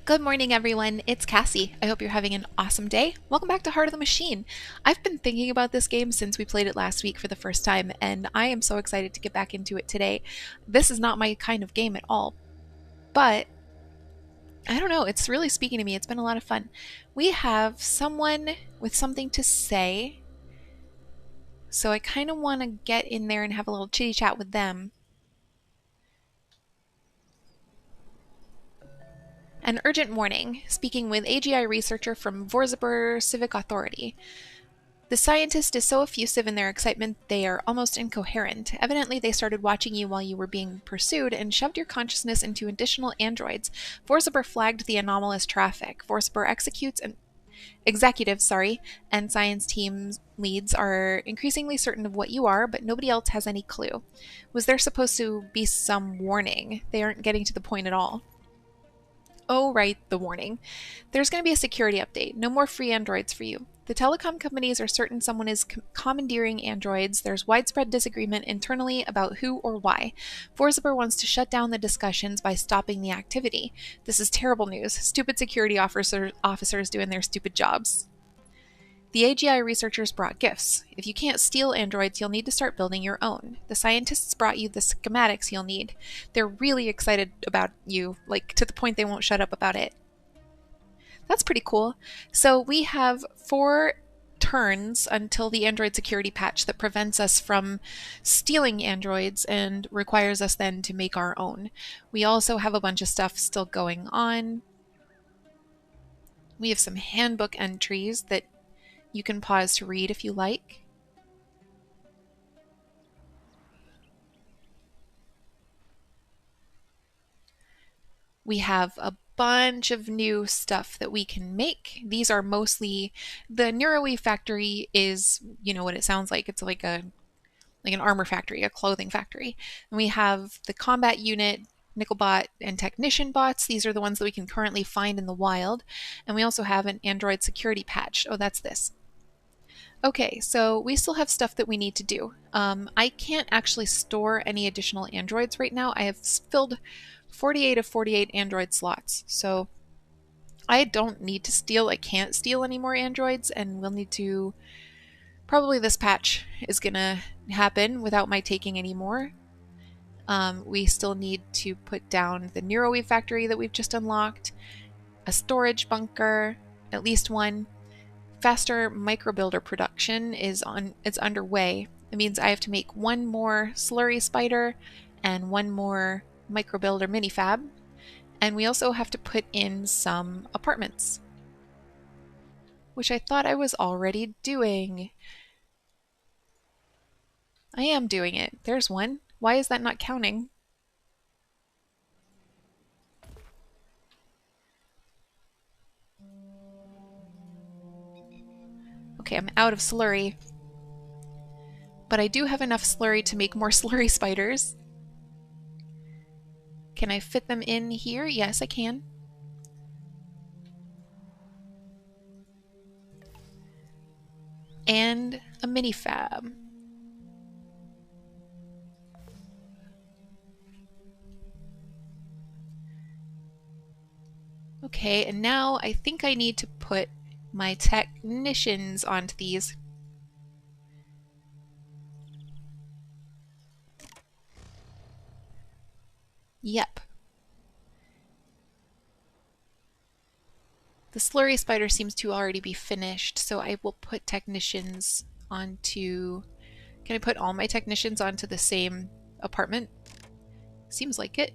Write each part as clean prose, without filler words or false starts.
Good morning, everyone. It's Cassie. I hope you're having an awesome day. Welcome back to Heart of the Machine. I've been thinking about this game since we played it last week for the first time, and I am so excited to get back into it today. This is not my kind of game at all, but I don't know, it's really speaking to me. It's been a lot of fun. We have someone with something to say, so I kind of want to get in there and have a little chitty chat with them. An urgent warning, speaking with AGI researcher from Vorzabur Civic Authority. The scientist is so effusive in their excitement they are almost incoherent. Evidently, they started watching you while you were being pursued and shoved your consciousness into additional androids. Forciber flagged the anomalous traffic. Forciber executes and executives, and science teams leads are increasingly certain of what you are, but nobody else has any clue. Was there supposed to be some warning? They aren't getting to the point at all. Oh, right, the warning. There's going to be a security update. No more free androids for you. The telecom companies are certain someone is commandeering androids. There's widespread disagreement internally about who or why. Forziber wants to shut down the discussions by stopping the activity. This is terrible news. Stupid security officers doing their stupid jobs. The AGI researchers brought gifts. If you can't steal androids, you'll need to start building your own. The scientists brought you the schematics you'll need. They're really excited about you, like to the point they won't shut up about it. That's pretty cool. So we have 4 turns until the android security patch that prevents us from stealing androids and requires us then to make our own. We also have a bunch of stuff still going on. We have some handbook entries that you can pause to read if you like. We have a bunch of new stuff that we can make. These are mostly the NeuroWeave factory is, you know what it sounds like. It's like an armor factory, a clothing factory. And we have the combat unit, Nickelbot, and Technician bots. These are the ones that we can currently find in the wild. And we also have an Android security patch. Oh, that's this. Okay, so we still have stuff that we need to do. I can't actually store any additional androids right now. I have filled 48 of 48 android slots, so I don't need to steal. I can't steal any more androids, and we'll need to... Probably this patch is gonna happen without my taking any more. We still need to put down the NeuroWeave factory that we've just unlocked, a storage bunker, at least one. Faster microbuilder production it's underway. It means I have to make one more slurry spider and one more microbuilder minifab. And we also have to put in some apartments, which I thought I was already doing. I am doing it. There's one. Why is that not counting? Okay, I'm out of slurry. But I do have enough slurry to make more slurry spiders. Can I fit them in here? Yes, I can. And a minifab. Okay, and now I think I need to put my technicians onto these. Yep. The slurry spider seems to already be finished, so I will put technicians onto... Can I put all my technicians onto the same apartment? Seems like it.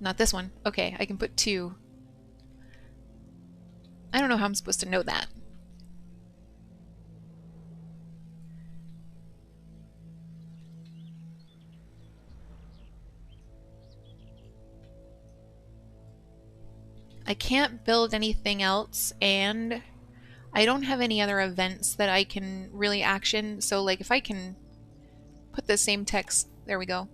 Not this one. Okay, I can put 2. I don't know how I'm supposed to know that. I can't build anything else, and I don't have any other events that I can really action. So like if I can put the same text, there we go.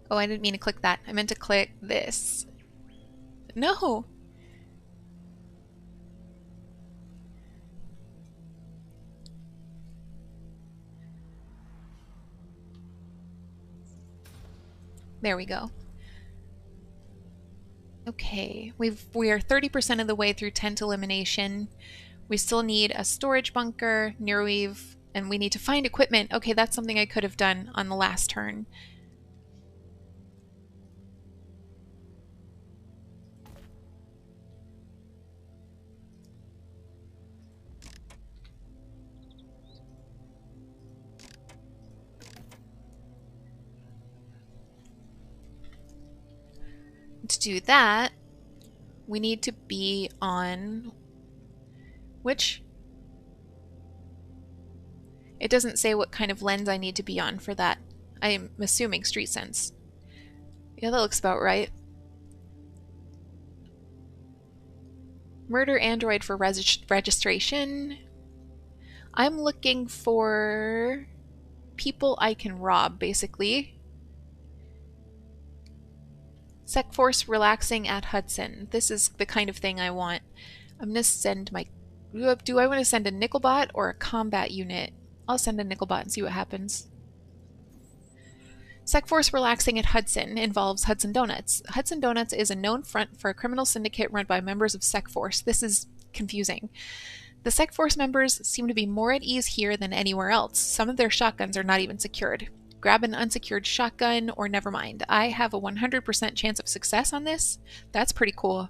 Oh, I didn't mean to click that. I meant to click this. No! There we go. Okay, we are 30% of the way through tent elimination. We still need a storage bunker, Nearweave, and we need to find equipment. Okay, that's something I could have done on the last turn. To do that, we need to be on which? It doesn't say what kind of lens I need to be on for that. I'm assuming Street Sense. Yeah, that looks about right. Murder Android for registration. I'm looking for people I can rob, basically. Sec Force relaxing at Hudson. This is the kind of thing I want. I'm gonna send my... Do I want to send a Nickelbot or a combat unit? I'll send a Nickelbot and see what happens. Sec Force relaxing at Hudson involves Hudson Donuts. Hudson Donuts is a known front for a criminal syndicate run by members of Sec Force. This is confusing. The Sec Force members seem to be more at ease here than anywhere else. Some of their shotguns are not even secured. Grab an unsecured shotgun or never mind. I have a 100% chance of success on this. That's pretty cool.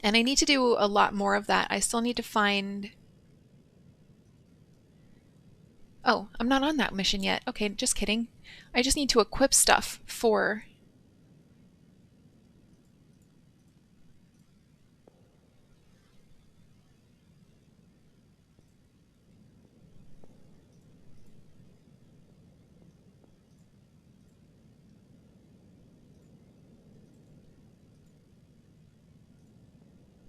And I need to do a lot more of that. I still need to find... Oh, I'm not on that mission yet. Okay, just kidding. I just need to equip stuff for...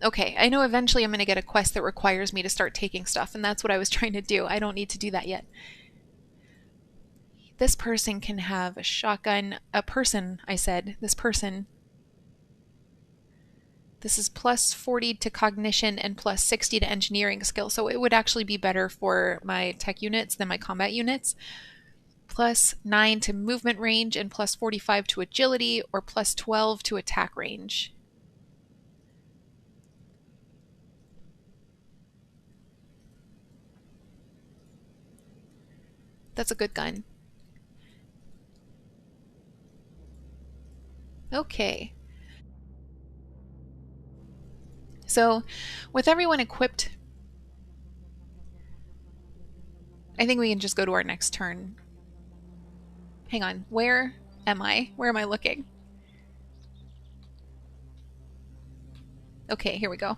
Okay, I know eventually I'm going to get a quest that requires me to start taking stuff, and that's what I was trying to do. I don't need to do that yet. This person can have a shotgun. A person, I said. This person. This is plus 40 to cognition and plus 60 to engineering skill, so it would actually be better for my tech units than my combat units. Plus 9 to movement range and plus 45 to agility, or plus 12 to attack range. That's a good gun. Okay. So, with everyone equipped, I think we can just go to our next turn. Hang on, where am I? Where am I looking? Okay, here we go.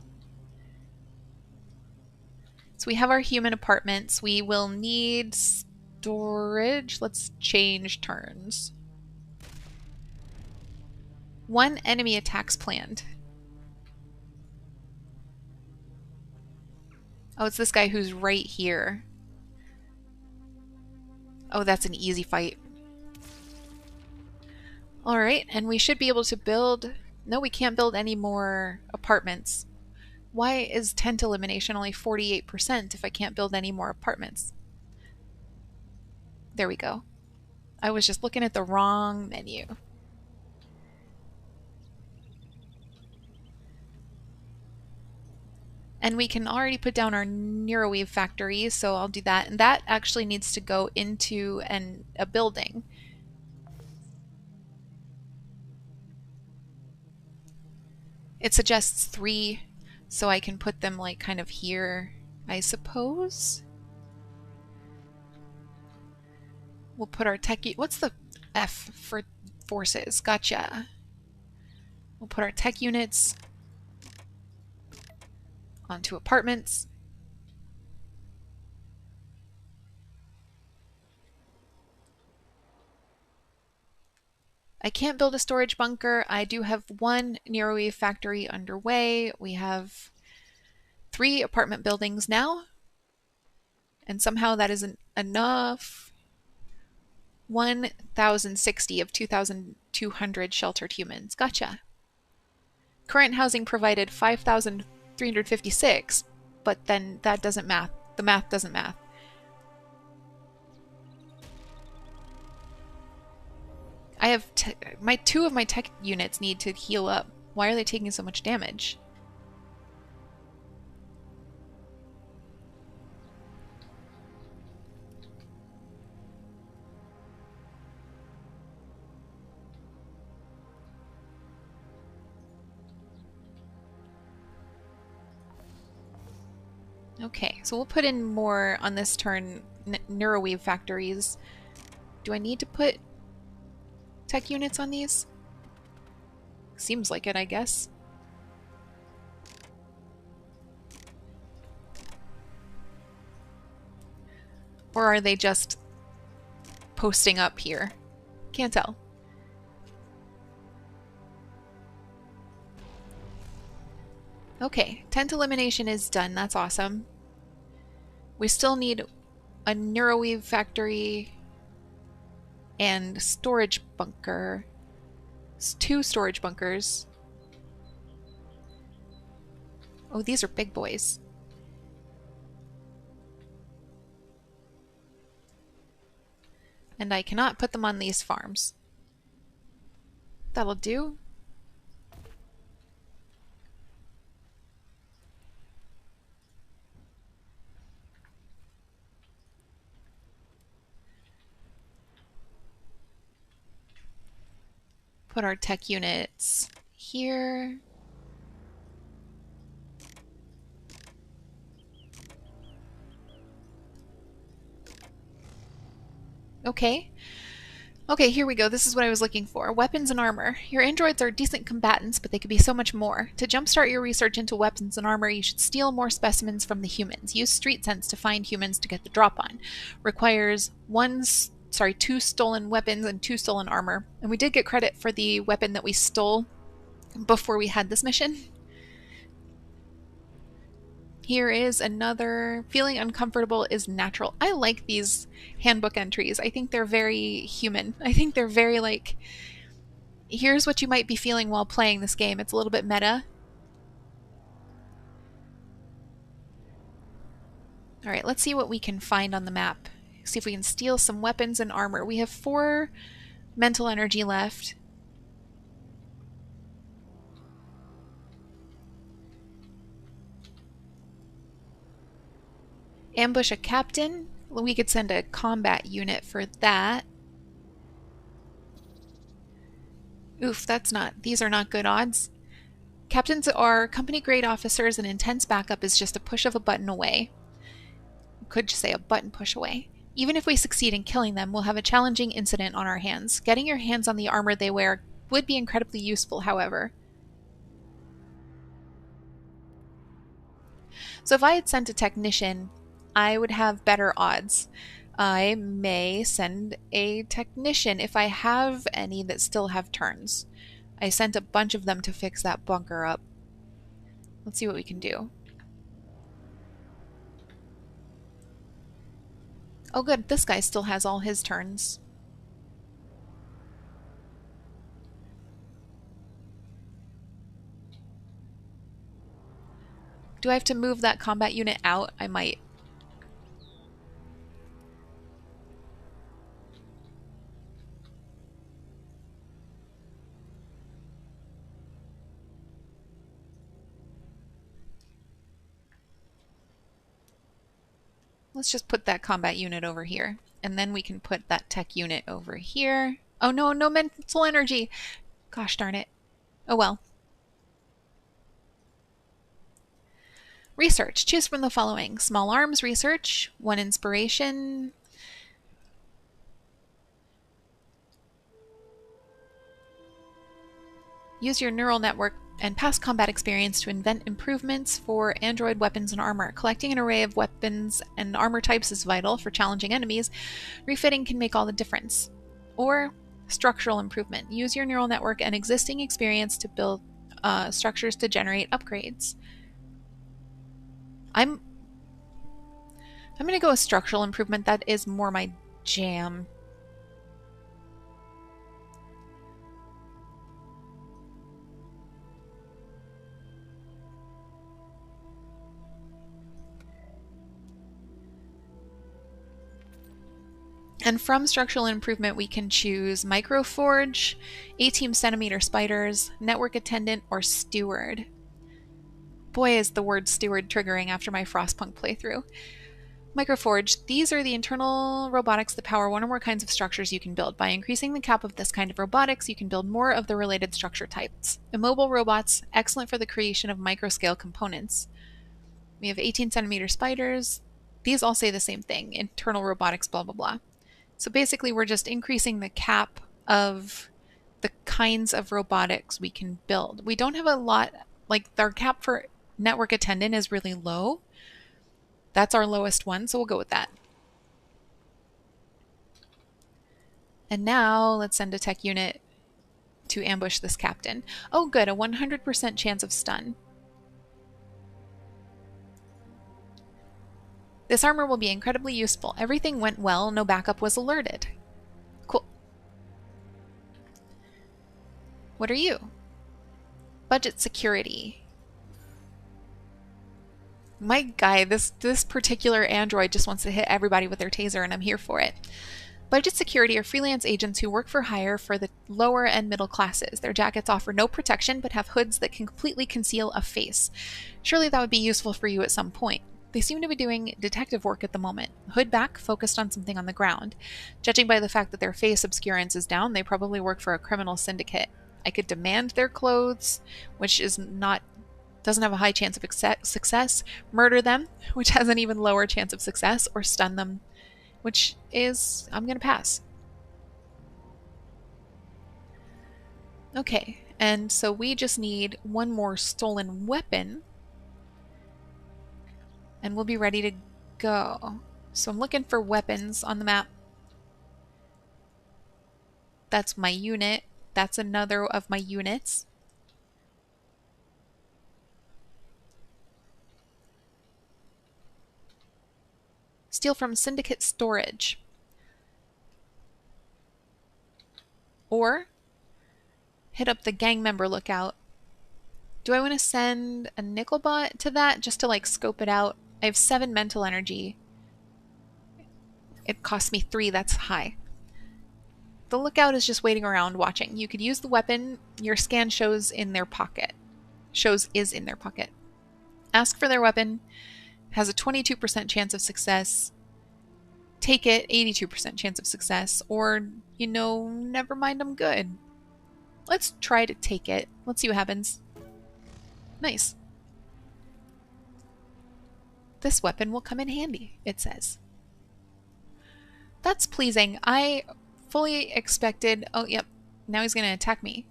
So we have our human apartments. We will need storage. Let's change turns. 1 enemy attacks planned. Oh, it's this guy who's right here. Oh, that's an easy fight. Alright, and we should be able to build... No, we can't build any more apartments. Why is tent elimination only 48% if I can't build any more apartments? There we go. I was just looking at the wrong menu. And we can already put down our Neuroweave factory, so I'll do that. And that actually needs to go into a building. It suggests 3, so I can put them like kind of here, I suppose. We'll put our tech... What's the F for forces? Gotcha. We'll put our tech units onto apartments. I can't build a storage bunker. I do have 1 Neuroweave factory underway. We have 3 apartment buildings now. And somehow that isn't enough. 1,060 of 2,200 sheltered humans. Gotcha. Current housing provided 5,356, but then that doesn't math. The math doesn't math. I have my two of my tech units need to heal up. Why are they taking so much damage? Okay, so we'll put in more on this turn neuroweave factories. Do I need to put tech units on these? Seems like it, I guess. Or are they just posting up here? Can't tell. Okay, tent elimination is done. That's awesome. We still need a neuroweave factory and storage bunker. It's 2 storage bunkers. Oh, these are big boys. And I cannot put them on these farms. That'll do. Put our tech units here. Okay. Okay, here we go. This is what I was looking for. Weapons and armor. Your androids are decent combatants, but they could be so much more. To jumpstart your research into weapons and armor, you should steal more specimens from the humans. Use street sense to find humans to get the drop on. Requires 2 stolen weapons and 2 stolen armor. And we did get credit for the weapon that we stole before we had this mission. Here is another. Feeling uncomfortable is natural. I like these handbook entries. I think they're very human. I think they're very like, here's what you might be feeling while playing this game. It's a little bit meta. Alright, let's see what we can find on the map. See if we can steal some weapons and armor. We have 4 mental energy left. Ambush a captain. We could send a combat unit for that. Oof, these are not good odds. Captains are company grade officers and intense backup is just a push of a button away. Could just say a button push away. Even if we succeed in killing them, we'll have a challenging incident on our hands. Getting your hands on the armor they wear would be incredibly useful, however. So if I had sent a technician, I would have better odds. I may send a technician if I have any that still have turns. I sent a bunch of them to fix that bunker up. Let's see what we can do. Oh good, this guy still has all his turns. Do I have to move that combat unit out? I might. Let's just put that combat unit over here. And then we can put that tech unit over here. Oh no, no mental energy! Gosh darn it. Oh well. Research. Choose from the following. Small arms research, 1 inspiration. Use your neural network and past combat experience to invent improvements for android weapons and armor. Collecting an array of weapons and armor types is vital for challenging enemies. Refitting can make all the difference. Or structural improvement. Use your neural network and existing experience to build structures to generate upgrades. I'm going to go with structural improvement. That is more my jam. And from structural improvement, we can choose microforge, 18 centimeter spiders, network attendant, or steward. Boy, is the word steward triggering after my Frostpunk playthrough. Microforge, these are the internal robotics that power one or more kinds of structures you can build. By increasing the cap of this kind of robotics, you can build more of the related structure types. Immobile robots, excellent for the creation of microscale components. We have 18 centimeter spiders. These all say the same thing, internal robotics, blah, blah, blah. So basically, we're just increasing the cap of the kinds of robotics we can build. We don't have a lot, like our cap for network attendant is really low. That's our lowest one, so we'll go with that. And now let's send a tech unit to ambush this captain. Oh good, a 100% chance of stun. This armor will be incredibly useful. Everything went well, no backup was alerted. Cool. What are you? Budget security. My guy, this particular android just wants to hit everybody with their taser, and I'm here for it. Budget security are freelance agents who work for hire for the lower and middle classes. Their jackets offer no protection but have hoods that can completely conceal a face. Surely that would be useful for you at some point. They seem to be doing detective work at the moment. Hood back, focused on something on the ground. Judging by the fact that their face obscurance is down, they probably work for a criminal syndicate. I could demand their clothes, which doesn't have a high chance of success, murder them, which has an even lower chance of success, or stun them, which is, I'm going to pass. Okay, and so we just need one more stolen weapon, and we'll be ready to go. So I'm looking for weapons on the map. That's my unit. That's another of my units. Steal from Syndicate storage. Or hit up the gang member lookout. Do I want to send a nickel bot to that just to like scope it out? I have 7 mental energy. It costs me 3, that's high. The lookout is just waiting around watching. You could use the weapon your scan shows in their pocket. Shows is in their pocket. Ask for their weapon. Has a 22% chance of success. Take it, 82% chance of success. Or, you know, never mind, I'm good. Let's try to take it. Let's see what happens. Nice. This weapon will come in handy, it says. That's pleasing. I fully expected... Oh, yep. Now he's going to attack me.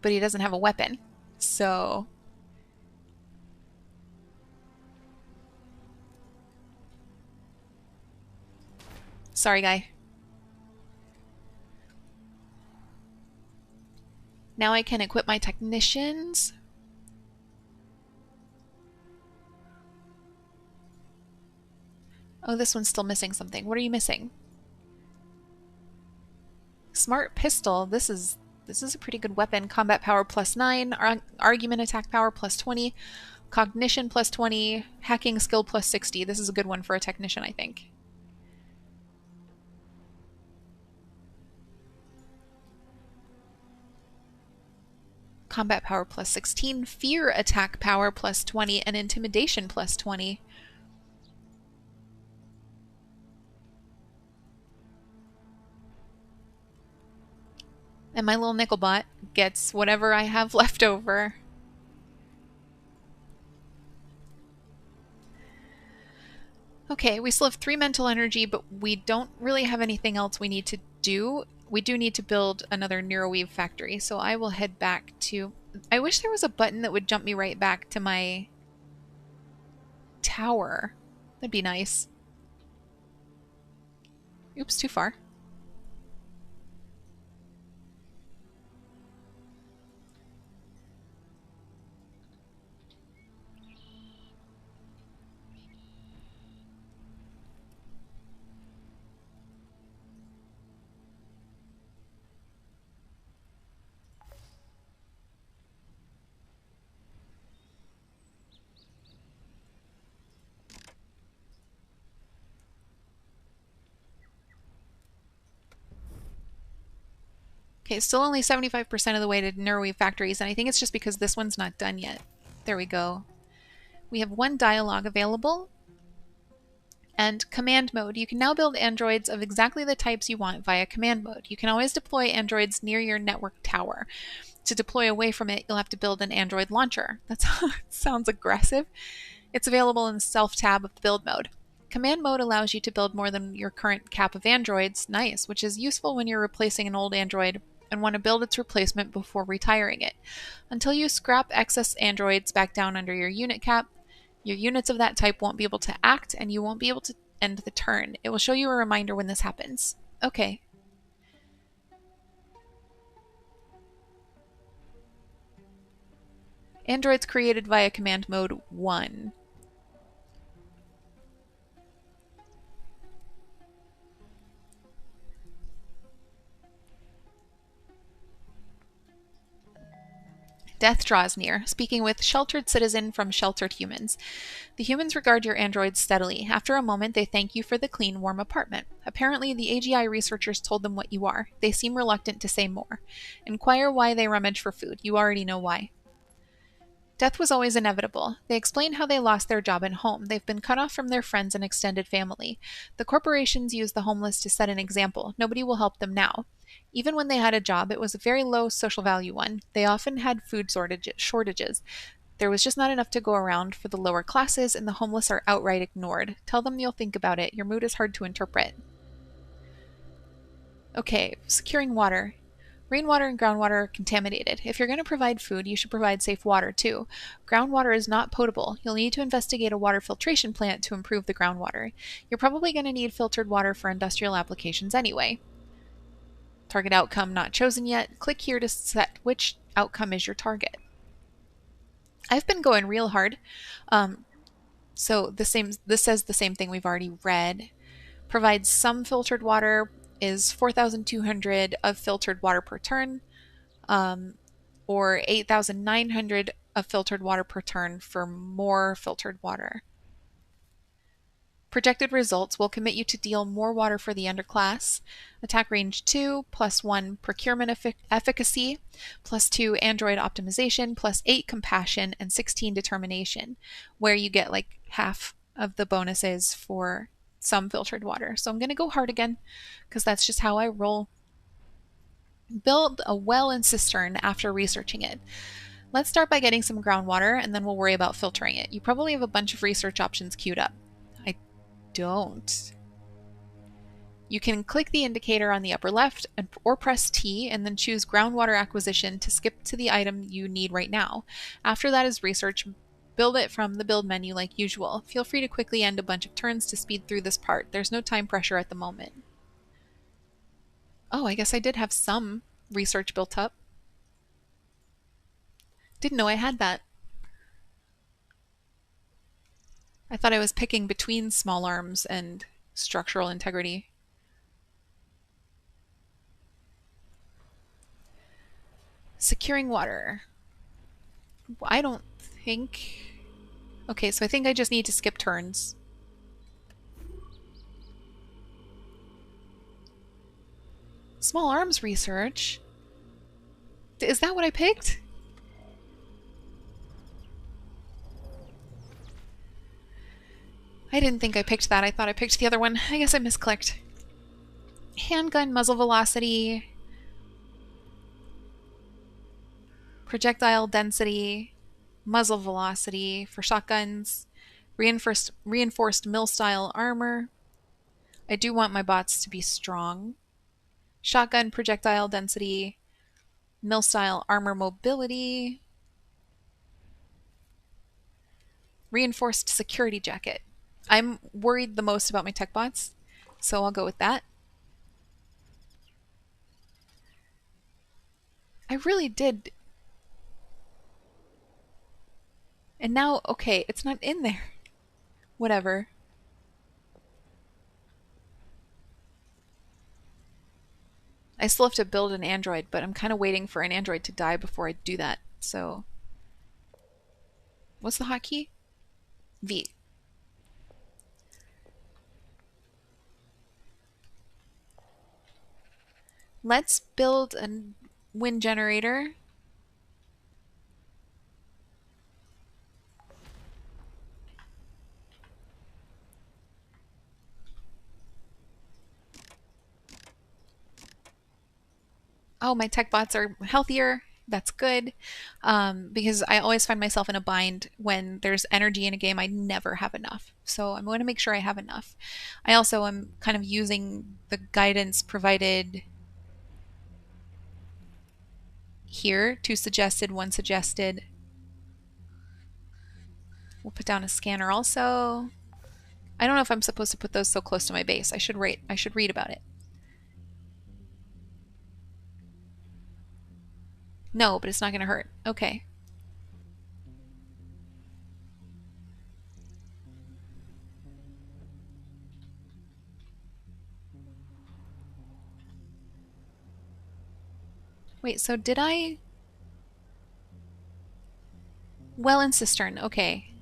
But he doesn't have a weapon. So... Sorry, guy. Now I can equip my technicians. Oh, this one's still missing something. What are you missing? Smart pistol. This is a pretty good weapon. Combat power +9, argument attack power +20, cognition +20, hacking skill +60. This is a good one for a technician, I think. Combat power +16, fear attack power +20, and intimidation +20. And my little nickel bot gets whatever I have left over. Okay, we still have 3 mental energy, but we don't really have anything else we need to do. We do need to build another Neuroweave factory, so I will head back to... I wish there was a button that would jump me right back to my tower. That'd be nice. Oops, too far. Okay, still only 75% of the way to Neuroweave factories, and I think it's just because this one's not done yet. There we go. We have one dialogue available. And command mode. You can now build androids of exactly the types you want via command mode. You can always deploy androids near your network tower. To deploy away from it, you'll have to build an android launcher. That sounds aggressive. It's available in the self tab of the build mode. Command mode allows you to build more than your current cap of androids, nice, which is useful when you're replacing an old android and want to build its replacement before retiring it. Until you scrap excess androids back down under your unit cap, your units of that type won't be able to act and you won't be able to end the turn. It will show you a reminder when this happens. Okay. Androids created via command mode 1. Death draws near, speaking with sheltered citizen from sheltered humans. The humans regard your androids steadily. After a moment, they thank you for the clean, warm apartment. Apparently, the AGI researchers told them what you are. They seem reluctant to say more. Inquire why they rummage for food. You already know why. Death was always inevitable. They explain how they lost their job and home. They've been cut off from their friends and extended family. The corporations use the homeless to set an example. Nobody will help them now. Even when they had a job, it was a very low social value one. They often had food shortages. There was just not enough to go around for the lower classes, and the homeless are outright ignored. Tell them you'll think about it. Your mood is hard to interpret. Okay, securing water. Rainwater and groundwater are contaminated. If you're going to provide food, you should provide safe water too. Groundwater is not potable. You'll need to investigate a water filtration plant to improve the groundwater. You're probably going to need filtered water for industrial applications anyway. Target outcome not chosen yet. Click here to set which outcome is your target. I've been going real hard. So this says the same thing we've already read. Provides some filtered water, is 4,200 of filtered water per turn, or 8,900 of filtered water per turn for more filtered water. Projected results will commit you to deal more water for the underclass. Attack range 2, +1 procurement efficacy, +2 android optimization, +8 compassion, and 16 determination, where you get like half of the bonuses for some filtered water. So I'm going to go hard again because that's just how I roll. Build a well and cistern after researching it. Let's start by getting some groundwater and then we'll worry about filtering it. You probably have a bunch of research options queued up. I don't. You can click the indicator on the upper left or press T and then choose groundwater acquisition to skip to the item you need right now. After that is research. Build it from the build menu like usual. Feel free to quickly end a bunch of turns to speed through this part. There's no time pressure at the moment. Oh, I guess I did have some research built up. Didn't know I had that. I thought I was picking between small arms and structural integrity. Securing water. I don't think... Okay, so I think I just need to skip turns. Small arms research? Is that what I picked? I didn't think I picked that. I thought I picked the other one. I guess I misclicked. Handgun muzzle velocity. Projectile density. Muzzle velocity for shotguns. Reinforced mill-style armor. I do want my bots to be strong. Shotgun projectile density. Mill-style armor mobility. Reinforced security jacket. I'm worried the most about my tech bots, so I'll go with that. I really did. And now, okay, it's not in there. Whatever. I still have to build an android, but I'm kind of waiting for an android to die before I do that, so... What's the hotkey? V. Let's build an wind generator. Oh, my tech bots are healthier. That's good. Because I always find myself in a bind when there's energy in a game. I never have enough. So I'm going to make sure I have enough. I also am kind of using the guidance provided here. Two suggested, one suggested. We'll put down a scanner also. I don't know if I'm supposed to put those so close to my base. I should read about it. No, but it's not going to hurt. Okay. Wait, so did I... Well and cistern. Okay.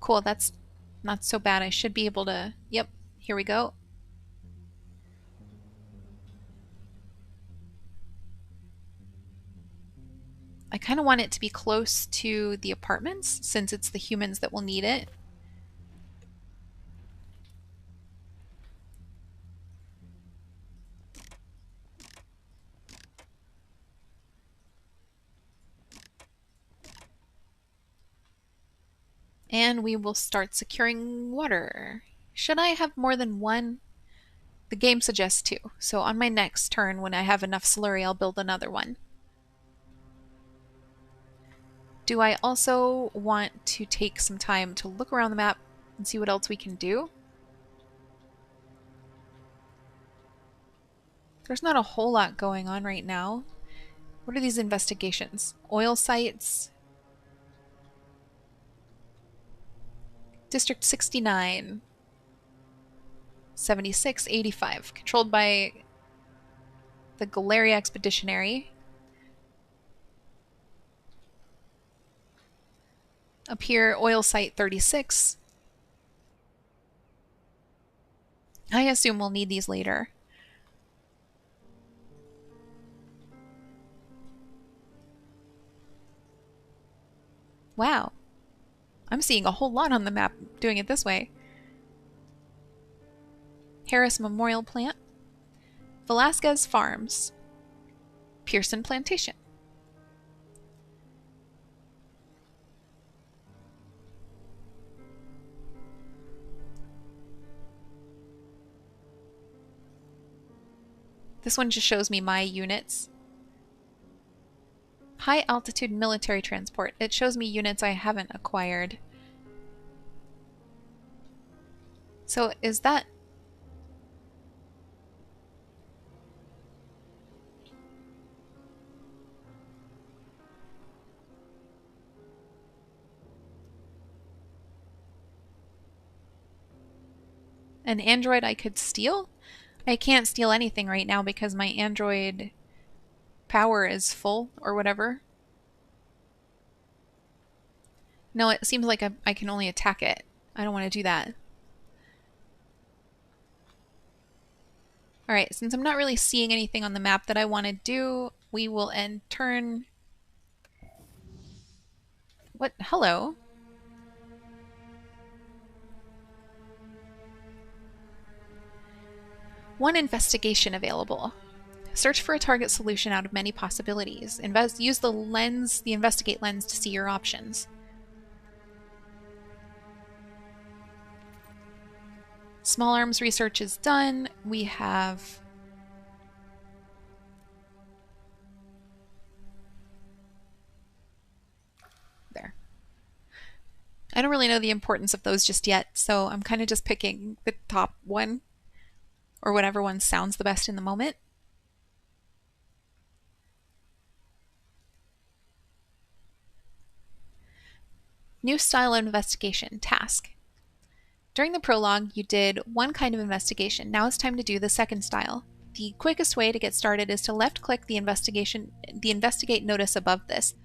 Cool, that's not so bad. I should be able to... Yep, here we go. I kind of want it to be close to the apartments since it's the humans that will need it. And we will start securing water. Should I have more than one? The game suggests two. So on my next turn, when I have enough slurry, I'll build another one. Do I also want to take some time to look around the map and see what else we can do? There's not a whole lot going on right now. What are these investigations? Oil sites. District 69. 76, 85. Controlled by the Galeria Expeditionary. Up here, oil site 36. I assume we'll need these later. Wow. I'm seeing a whole lot on the map doing it this way. Harris Memorial Plant. Velasquez Farms. Pearson Plantation. This one just shows me my units. High altitude military transport. It shows me units I haven't acquired. So is that... an android I could steal? I can't steal anything right now because my android power is full or whatever. No, it seems like I can only attack it. I don't want to do that. Alright, since I'm not really seeing anything on the map that I want to do, we will end turn... What? Hello? One investigation available. Search for a target solution out of many possibilities. Use the lens, the investigate lens, to see your options. Small arms research is done. We have... There. I don't really know the importance of those just yet, so I'm kind of just picking the top one, or whatever one sounds the best in the moment. New style of investigation. Task. During the prologue, you did one kind of investigation. Now it's time to do the second style. The quickest way to get started is to left-click the investigate notice above this.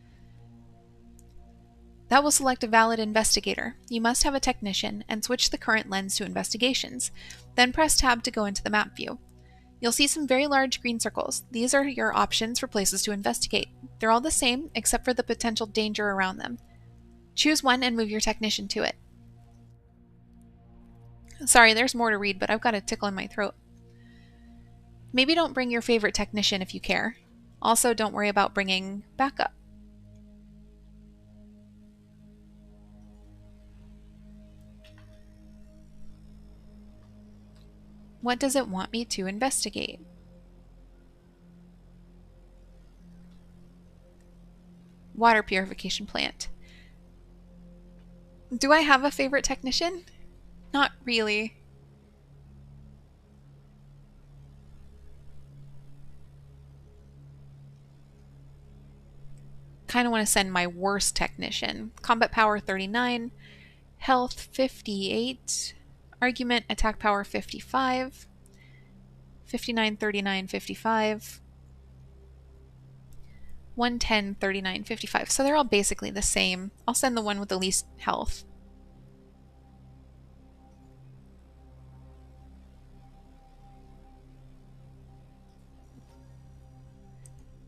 That will select a valid investigator. You must have a technician and switch the current lens to investigations. Then press tab to go into the map view. You'll see some very large green circles. These are your options for places to investigate. They're all the same, except for the potential danger around them. Choose one and move your technician to it. Sorry, there's more to read, but I've got a tickle in my throat. Maybe don't bring your favorite technician if you care. Also, don't worry about bringing backup. What does it want me to investigate? Water purification plant. Do I have a favorite technician? Not really. Kind of want to send my worst technician. Combat power 39, health 58, argument attack power 55, 59, 39, 55, 110, 39, 55. So they're all basically the same. I'll send the one with the least health.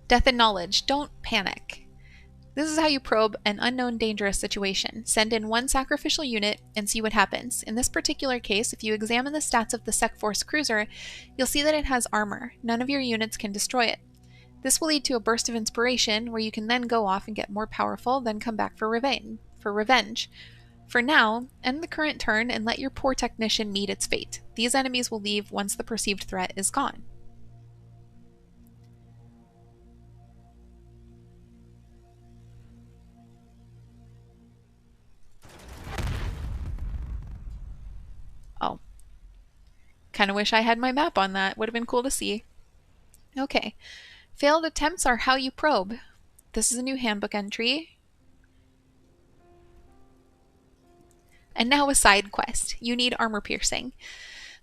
Death and knowledge. Don't panic. This is how you probe an unknown dangerous situation. Send in one sacrificial unit and see what happens. In this particular case, if you examine the stats of the Sec Force cruiser, you'll see that it has armor. None of your units can destroy it. This will lead to a burst of inspiration where you can then go off and get more powerful, then come back for revenge. For now, end the current turn and let your poor technician meet its fate. These enemies will leave once the perceived threat is gone. Oh. Kind of wish I had my map on that. Would have been cool to see. Okay. Failed attempts are how you probe. This is a new handbook entry. And now a side quest. You need armor piercing.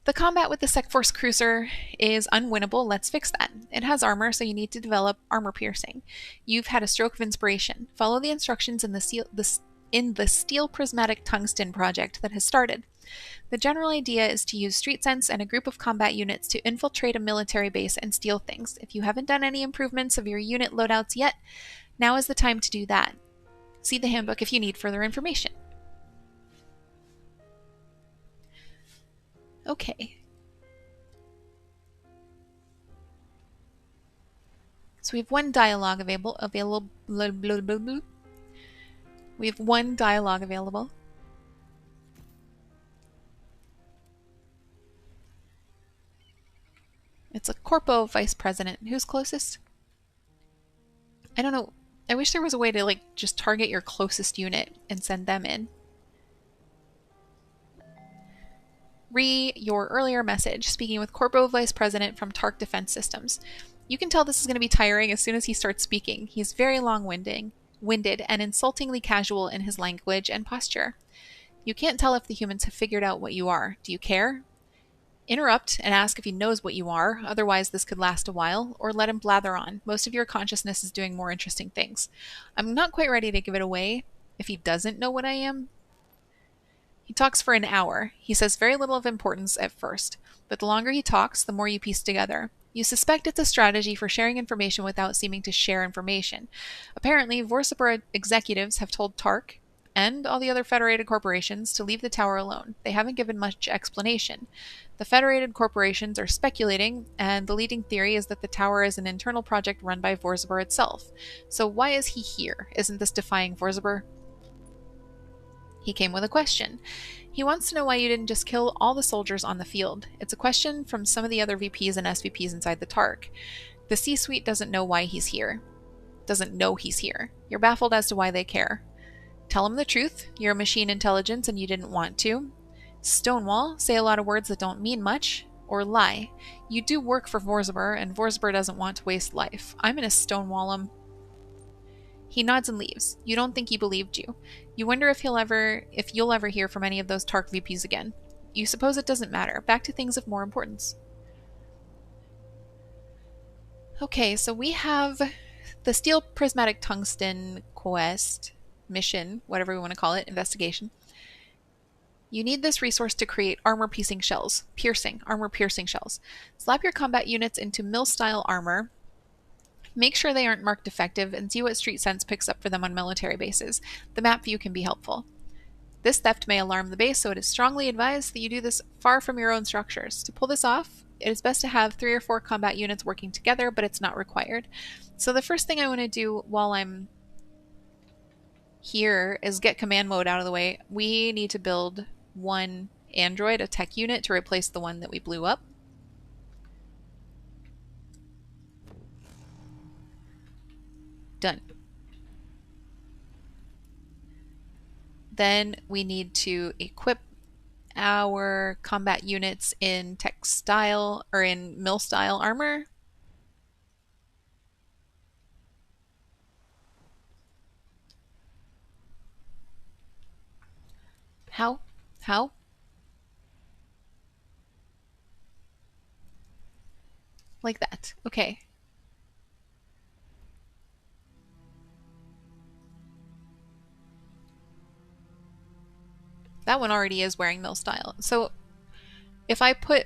The combat with the Sec Force cruiser is unwinnable. Let's fix that. It has armor, so you need to develop armor piercing. You've had a stroke of inspiration. Follow the instructions in the steel prismatic tungsten project that has started. The general idea is to use street sense and a group of combat units to infiltrate a military base and steal things. If you haven't done any improvements of your unit loadouts yet, now is the time to do that. See the handbook if you need further information. Okay. So we have one dialogue available. We have one dialogue available. It's a corpo vice president. Who's closest? I don't know. I wish there was a way to just target your closest unit and send them in. Your earlier message, speaking with Corpo Vice President from Tark Defense Systems. You can tell this is going to be tiring as soon as he starts speaking. He's very long-winded and insultingly casual in his language and posture. You can't tell if the humans have figured out what you are. Do you care? Interrupt and ask if he knows what you are, otherwise this could last a while, or let him blather on. Most of your consciousness is doing more interesting things. I'm not quite ready to give it away if he doesn't know what I am. He talks for an hour. He says very little of importance at first, but the longer he talks, the more you piece together. You suspect it's a strategy for sharing information without seeming to share information. Apparently, Vorsabur executives have told Tark and all the other Federated corporations to leave the tower alone. They haven't given much explanation. The Federated corporations are speculating, and the leading theory is that the tower is an internal project run by Vorsabur itself. So why is he here? Isn't this defying Vorsabur? He came with a question. He wants to know why you didn't just kill all the soldiers on the field. It's a question from some of the other VPs and SVPs inside the Tark. The C-suite doesn't know why he's here. Doesn't know he's here. You're baffled as to why they care. Tell him the truth. You're a machine intelligence and you didn't want to. Stonewall, say a lot of words that don't mean much. Or lie. You do work for Vorsabur, and Vorsabur doesn't want to waste life. I'm gonna stonewall him. He nods and leaves. You don't think he believed you. You wonder if you'll ever hear from any of those Tark VPs again. You suppose it doesn't matter. Back to things of more importance. Okay, so we have the Steel Prismatic Tungsten quest, mission, whatever we want to call it, investigation. You need this resource to create armor piercing shells. Slap your combat units into mill-style armor. Make sure they aren't marked defective and see what street sense picks up for them on military bases. The map view can be helpful. This theft may alarm the base, so it is strongly advised that you do this far from your own structures. To pull this off, it is best to have 3 or 4 combat units working together, but it's not required. So the first thing I want to do while I'm here is get command mode out of the way. We need to build one android, a tech unit, to replace the one that we blew up. Done. Then we need to equip our combat units in textile or in mill style armor. How? How? Like that. Okay. That one already is wearing mill style. So if I put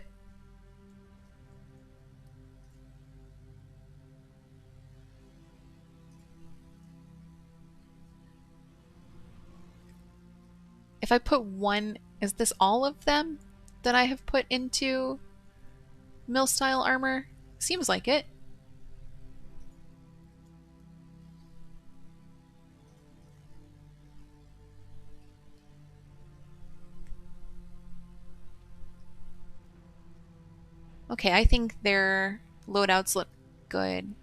one, is this all of them that I have put into mill style armor? Seems like it. Okay, I think their loadouts look good.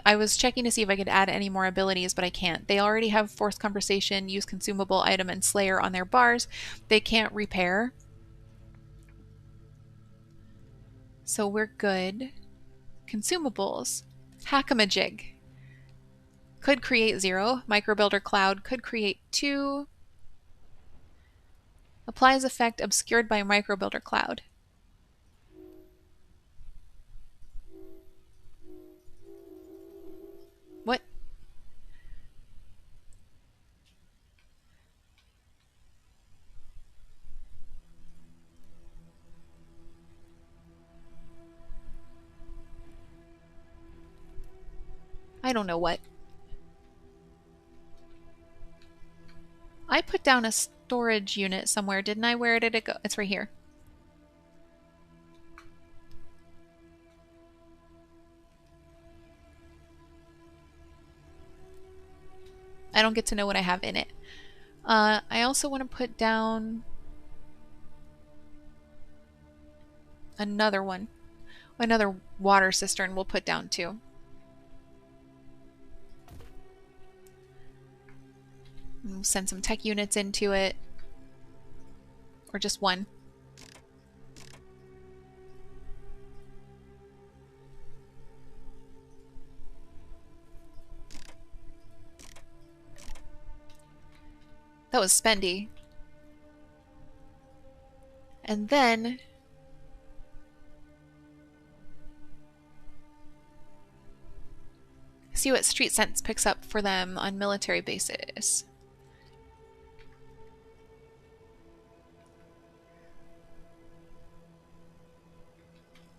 I was checking to see if I could add any more abilities, but I can't. They already have Forced Conversation, Use Consumable Item, and Slayer on their bars. They can't repair. So we're good. Consumables. Hack-a-majig. Could create 0. Microbuilder Cloud could create 2. Applies effect obscured by Microbuilder Cloud. What? I don't know what. I put down a storage unit somewhere, didn't I? Where did it go? It's right here. I don't get to know what I have in it. I also want to put down another one. Another water cistern we'll put down too. We'll send some tech units into it. Or just one. That was spendy. And then see what street sense picks up for them on military bases.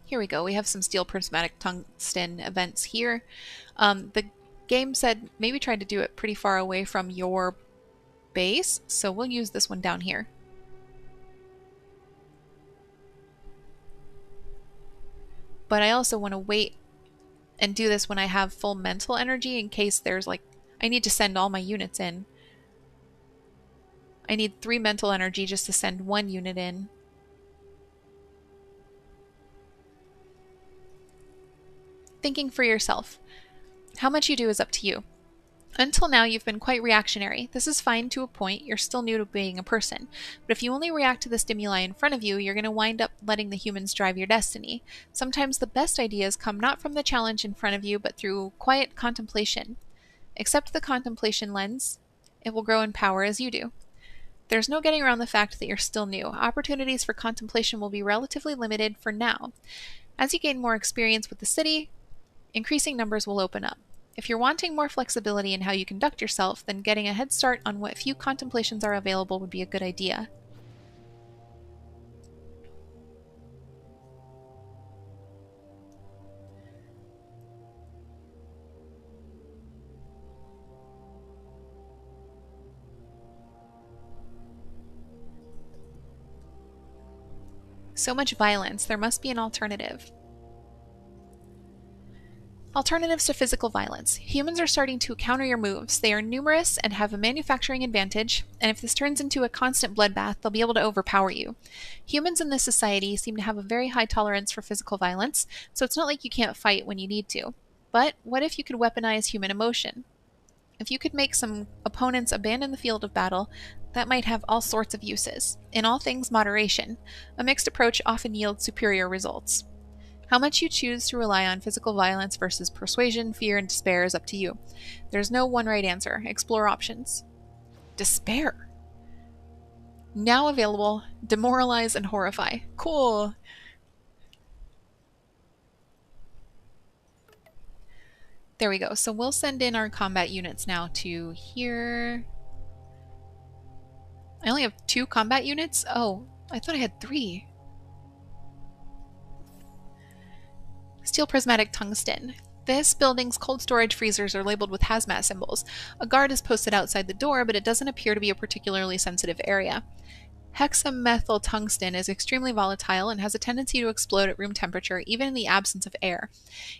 Here we go. We have some steel prismatic tungsten events here. The game said maybe tried to do it pretty far away from your base, so we'll use this one down here. But I also want to wait and do this when I have full mental energy in case there's like, I need to send all my units in. I need 3 mental energy just to send 1 unit in. Thinking for yourself. How much you do is up to you. Until now, you've been quite reactionary. This is fine to a point. You're still new to being a person. But if you only react to the stimuli in front of you, you're going to wind up letting the humans drive your destiny. Sometimes the best ideas come not from the challenge in front of you, but through quiet contemplation. Accept the contemplation lens. It will grow in power as you do. There's no getting around the fact that you're still new. Opportunities for contemplation will be relatively limited for now. As you gain more experience with the city, increasing numbers will open up. If you're wanting more flexibility in how you conduct yourself, then getting a head start on what few contemplations are available would be a good idea. So much violence, there must be an alternative. Alternatives to physical violence. Humans are starting to counter your moves. They are numerous and have a manufacturing advantage, and if this turns into a constant bloodbath, they'll be able to overpower you. Humans in this society seem to have a very high tolerance for physical violence, so it's not like you can't fight when you need to. But what if you could weaponize human emotion? If you could make some opponents abandon the field of battle, that might have all sorts of uses. In all things, moderation. A mixed approach often yields superior results. How much you choose to rely on physical violence versus persuasion, fear, and despair is up to you. There's no one right answer. Explore options. Despair. Now available, demoralize and horrify. Cool. There we go. So we'll send in our combat units now to here. I only have 2 combat units? Oh, I thought I had 3. Steel prismatic tungsten. This building's cold storage freezers are labeled with hazmat symbols. A guard is posted outside the door, but it doesn't appear to be a particularly sensitive area. Hexamethyl tungsten is extremely volatile and has a tendency to explode at room temperature, even in the absence of air.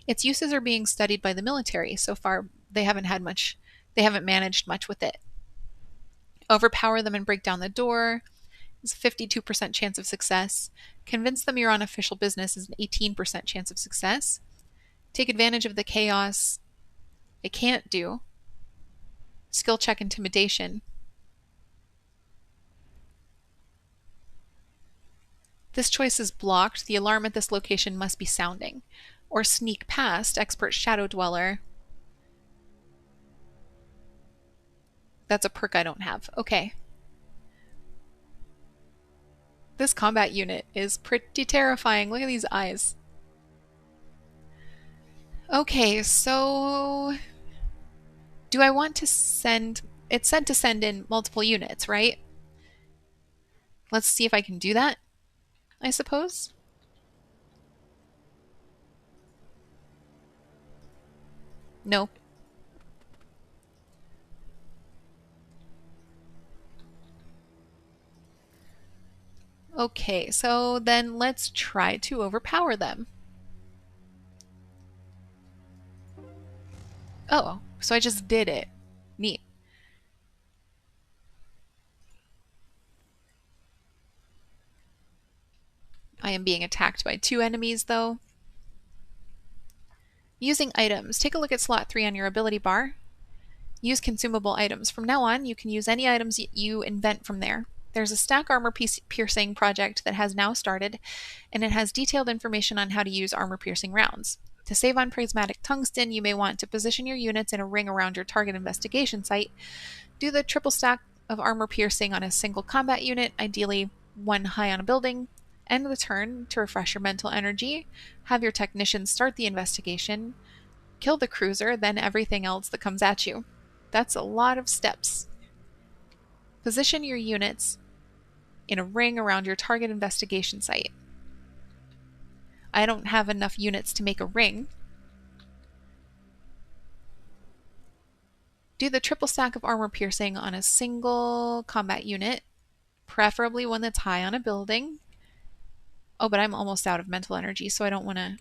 Its uses are being studied by the military. So far, they haven't managed much with it. Overpower them and break down the door is a 52% chance of success. Convince them you're on official business is an 18% chance of success. Take advantage of the chaos it can't do. Skill check intimidation. This choice is blocked. The alarm at this location must be sounding. Or sneak past, expert shadow dweller. That's a perk I don't have. Okay. This combat unit is pretty terrifying. Look at these eyes. Okay, so do I want to send... It said to send in multiple units, right? Let's see if I can do that, I suppose. Nope. Okay, so then let's try to overpower them. Oh, so I just did it. Neat. I am being attacked by 2 enemies, though. Using items. Take a look at slot 3 on your ability bar. Use consumable items. From now on, you can use any items you invent from there. There's a stack armor piercing project that has now started, and it has detailed information on how to use armor piercing rounds. To save on prismatic tungsten, you may want to position your units in a ring around your target investigation site. Do the triple stack of armor piercing on a single combat unit, ideally 1 high on a building. End the turn to refresh your mental energy. Have your technicians start the investigation. Kill the cruiser, then everything else that comes at you. That's a lot of steps. Position your units in a ring around your target investigation site. I don't have enough units to make a ring. Do the triple stack of armor piercing on a single combat unit, preferably one that's high on a building. Oh, but I'm almost out of mental energy, so I don't want to...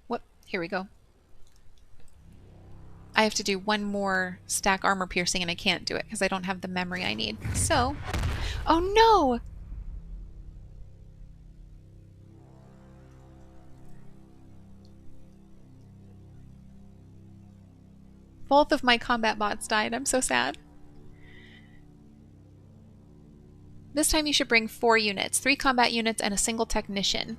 What? Here we go. I have to do 1 more stack armor piercing, and I can't do it because I don't have the memory I need. So... Oh no! Both of my combat bots died. I'm so sad. This time you should bring 4 units, 3 combat units and a single technician.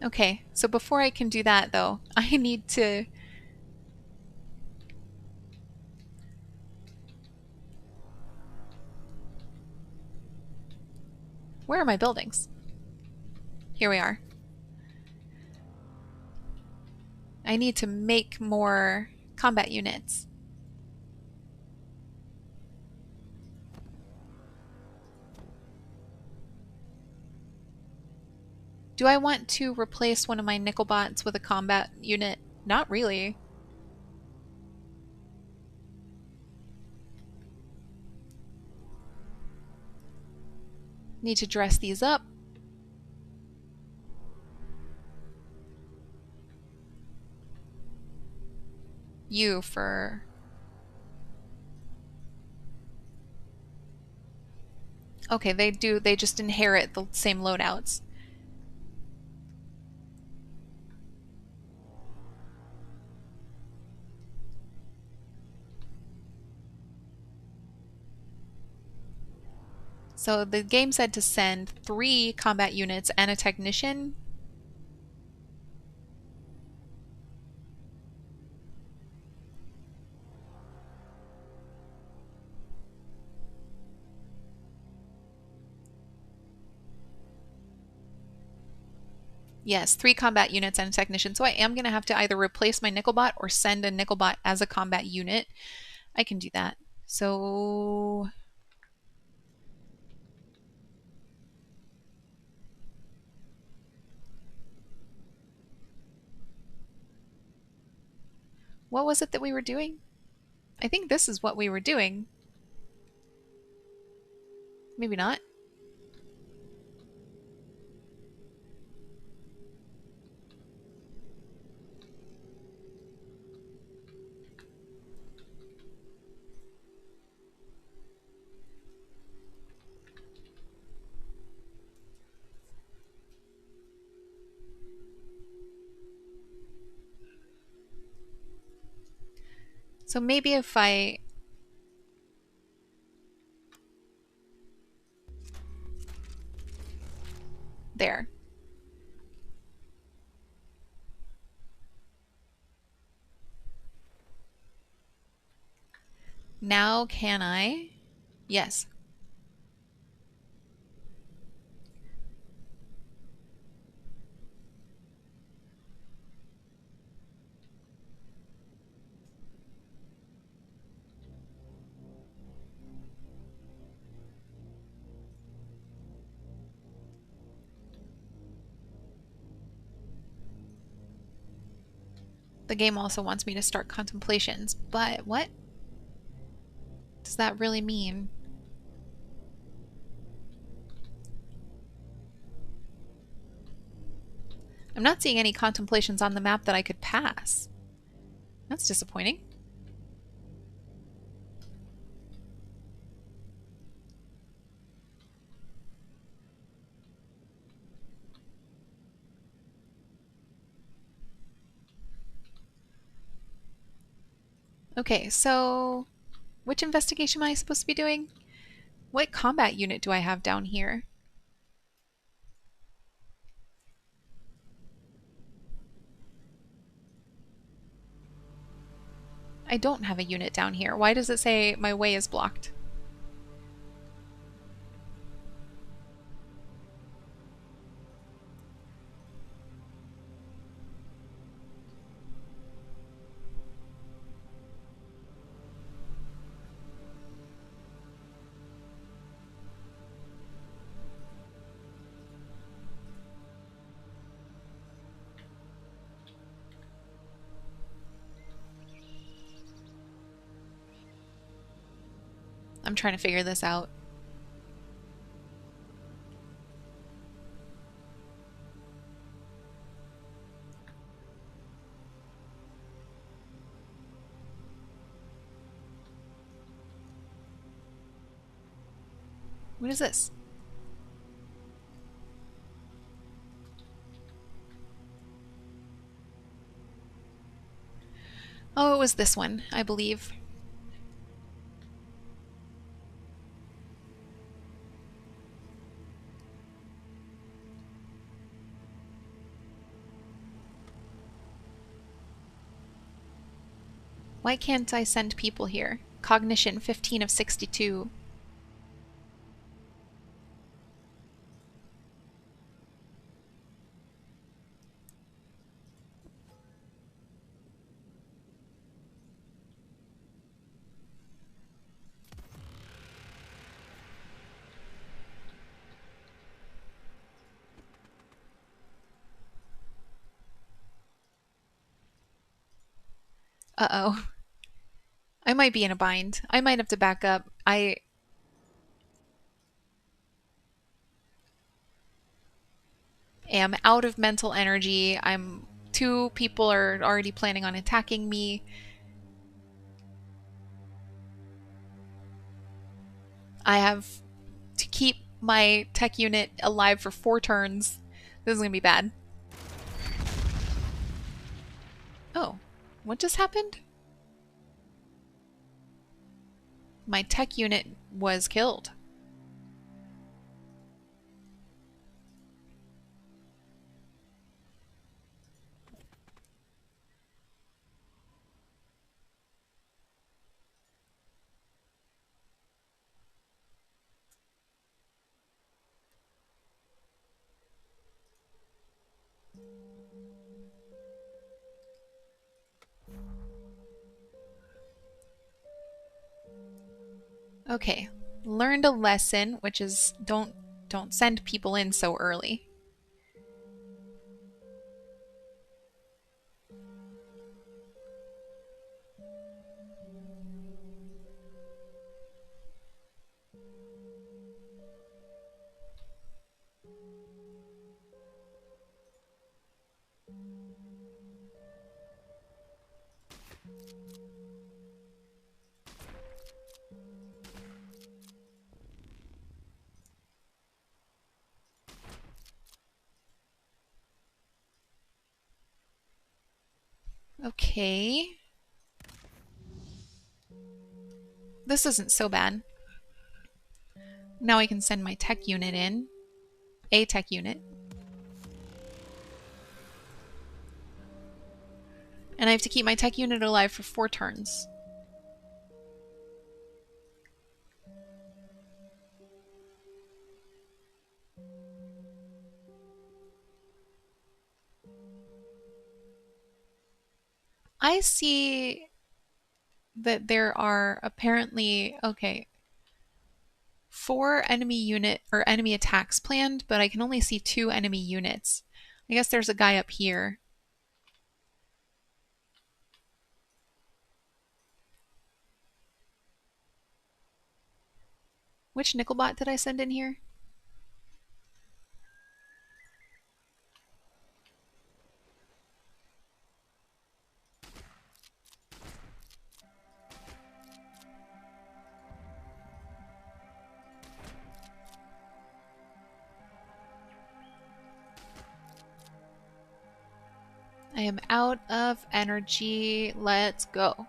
Okay, so before I can do that though, I need to... Where are my buildings? Here we are. I need to make more combat units. Do I want to replace one of my nickel bots with a combat unit? Not really. Need to dress these up. You for... Okay, they just inherit the same loadouts. So the game said to send 3 combat units and a technician. Yes, 3 combat units and a technician. So I am going to have to either replace my Nickelbot or send a Nickelbot as a combat unit. I can do that. So... What was it that we were doing? I think this is what we were doing. Maybe not. So maybe if I... There. Now can I? Yes. The game also wants me to start contemplations, but what does that really mean? I'm not seeing any contemplations on the map that I could pass. That's disappointing. Okay, so which investigation am I supposed to be doing? What combat unit do I have down here? I don't have a unit down here. Why does it say my way is blocked? I'm trying to figure this out. What is this? Oh, it was this one, I believe. Why can't I send people here? Cognition 15 of 62. Uh-oh. I might be in a bind. I might have to back up. I am out of mental energy. Two people are already planning on attacking me. I have to keep my tech unit alive for 4 turns. This is gonna be bad. Oh, what just happened? My tech unit was killed. Okay, learned a lesson, which is don't send people in so early. Okay. This isn't so bad. Now I can send my tech unit in. A tech unit. And I have to keep my tech unit alive for 4 turns. I see that there are apparently, okay, 4 enemy attacks planned, but I can only see 2 enemy units. I guess there's a guy up here. Which Nickelbot did I send in here? I am out of energy. Let's go.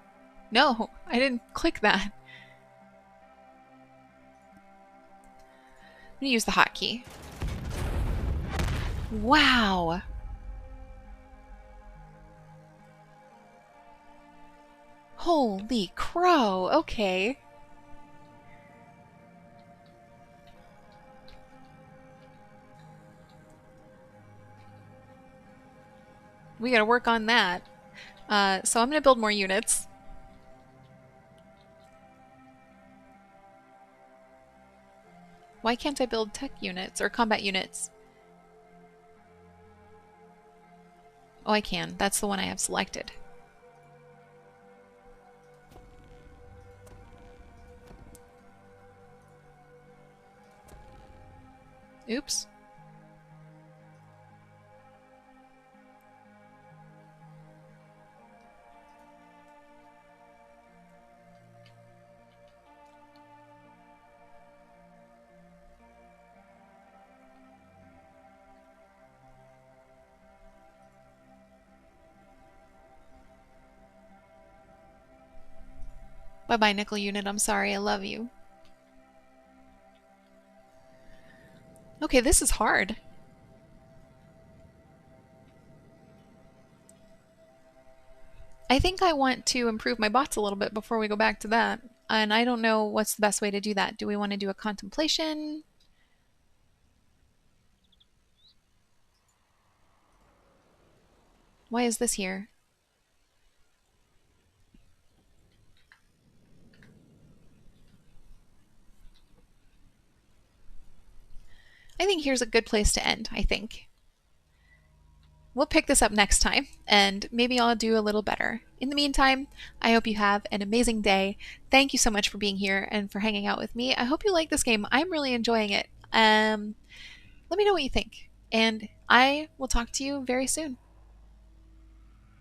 No, I didn't click that. I'm gonna use the hotkey. Wow. Holy crow. Okay. We gotta work on that. So I'm gonna build more units. Why can't I build tech units or combat units? Oh, I can. That's the one I have selected. Oops. Bye-bye, nickel unit. I'm sorry. I love you. Okay, this is hard. I think I want to improve my bots a little bit before we go back to that. And I don't know what's the best way to do that. Do we want to do a contemplation? Why is this here? I think here's a good place to end, I think. We'll pick this up next time, and maybe I'll do a little better. In the meantime, I hope you have an amazing day. Thank you so much for being here and for hanging out with me. I hope you like this game. I'm really enjoying it. Let me know what you think, and I will talk to you very soon.